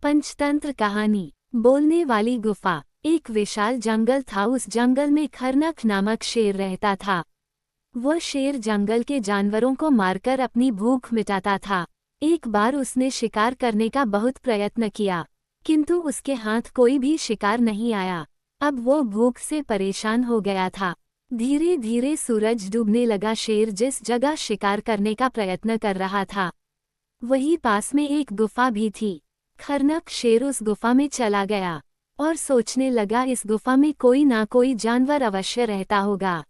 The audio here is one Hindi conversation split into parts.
पंचतंत्र कहानी। बोलने वाली गुफा। एक विशाल जंगल था। उस जंगल में खरनक नामक शेर रहता था। वह शेर जंगल के जानवरों को मारकर अपनी भूख मिटाता था। एक बार उसने शिकार करने का बहुत प्रयत्न किया, किंतु उसके हाथ कोई भी शिकार नहीं आया। अब वो भूख से परेशान हो गया था। धीरे धीरे सूरज डूबने लगा। शेर जिस जगह शिकार करने का प्रयत्न कर रहा था, वहीं पास में एक गुफा भी थी। खरनक शेर उस गुफा में चला गया और सोचने लगा, इस गुफा में कोई ना कोई जानवर अवश्य रहता होगा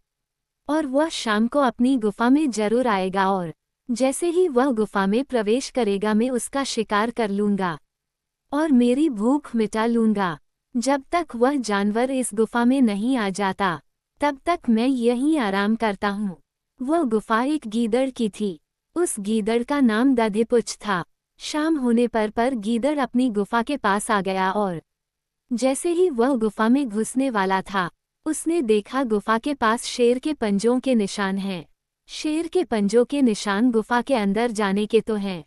और वह शाम को अपनी गुफा में जरूर आएगा, और जैसे ही वह गुफा में प्रवेश करेगा मैं उसका शिकार कर लूंगा और मेरी भूख मिटा लूंगा। जब तक वह जानवर इस गुफा में नहीं आ जाता, तब तक मैं यहीं आराम करता हूँ। वह गुफा एक गीदड़ की थी। उस गीदड़ का नाम दधिपुच्छ था। शाम होने पर गीदड़ अपनी गुफा के पास आ गया और जैसे ही वह गुफा में घुसने वाला था, उसने देखा गुफा के पास शेर के पंजों के निशान हैं। शेर के पंजों के निशान गुफा के अंदर जाने के तो हैं,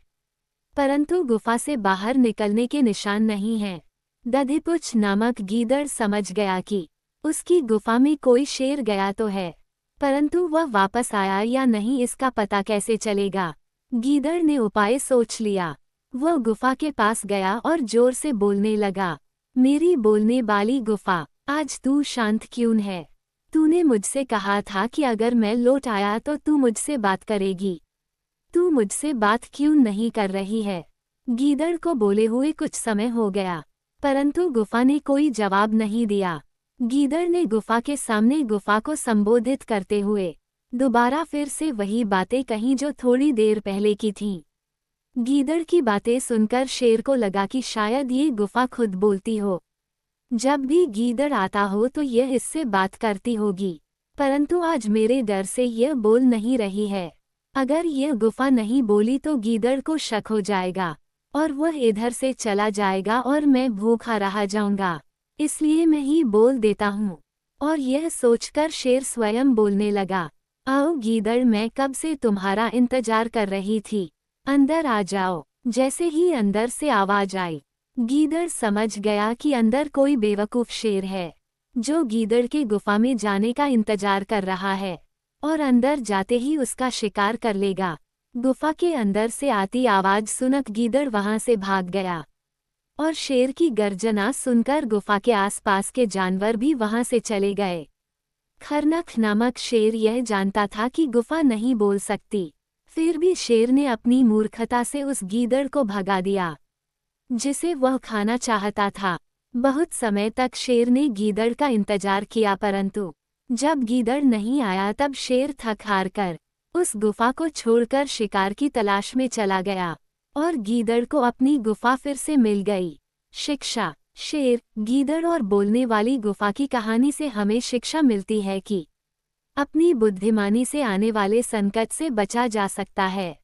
परंतु गुफा से बाहर निकलने के निशान नहीं हैं। दधिपुच्छ नामक गीदड़ समझ गया कि उसकी गुफा में कोई शेर गया तो है, परंतु वह वापस आया या नहीं इसका पता कैसे चलेगा। गीदड़ ने उपाय सोच लिया। वह गुफा के पास गया और जोर से बोलने लगा, मेरी बोलने वाली गुफा, आज तू शांत क्यों है? तूने मुझसे कहा था कि अगर मैं लौट आया तो तू मुझसे बात करेगी। तू मुझसे बात क्यों नहीं कर रही है? गीदड़ को बोले हुए कुछ समय हो गया, परंतु गुफा ने कोई जवाब नहीं दिया। गीदड़ ने गुफा के सामने गुफा को संबोधित करते हुए दोबारा फिर से वही बातें कहीं जो थोड़ी देर पहले की थीं। गीदड़ की बातें सुनकर शेर को लगा कि शायद ये गुफा खुद बोलती हो। जब भी गीदड़ आता हो तो यह इससे बात करती होगी, परंतु आज मेरे डर से यह बोल नहीं रही है। अगर यह गुफा नहीं बोली तो गीदड़ को शक हो जाएगा और वह इधर से चला जाएगा और मैं भूखा रह जाऊंगा, इसलिए मैं ही बोल देता हूँ। और यह सोचकर शेर स्वयं बोलने लगा, आओ गीदड़, मैं कब से तुम्हारा इंतजार कर रही थी, अंदर आ जाओ। जैसे ही अंदर से आवाज आई, गीदड़ समझ गया कि अंदर कोई बेवकूफ शेर है जो गीदड़ के गुफा में जाने का इंतजार कर रहा है और अंदर जाते ही उसका शिकार कर लेगा। गुफा के अंदर से आती आवाज सुनकर गीदड़ वहां से भाग गया और शेर की गर्जना सुनकर गुफा के आसपास के जानवर भी वहां से चले गए। खरनक नामक शेर यह जानता था कि गुफा नहीं बोल सकती, फिर भी शेर ने अपनी मूर्खता से उस गीदड़ को भगा दिया जिसे वह खाना चाहता था। बहुत समय तक शेर ने गीदड़ का इंतजार किया, परंतु जब गीदड़ नहीं आया तब शेर थक हार कर उस गुफा को छोड़कर शिकार की तलाश में चला गया और गीदड़ को अपनी गुफा फिर से मिल गई। शिक्षा। शेर, गीदड़ और बोलने वाली गुफा की कहानी से हमें शिक्षा मिलती है कि अपनी बुद्धिमानी से आने वाले संकट से बचा जा सकता है।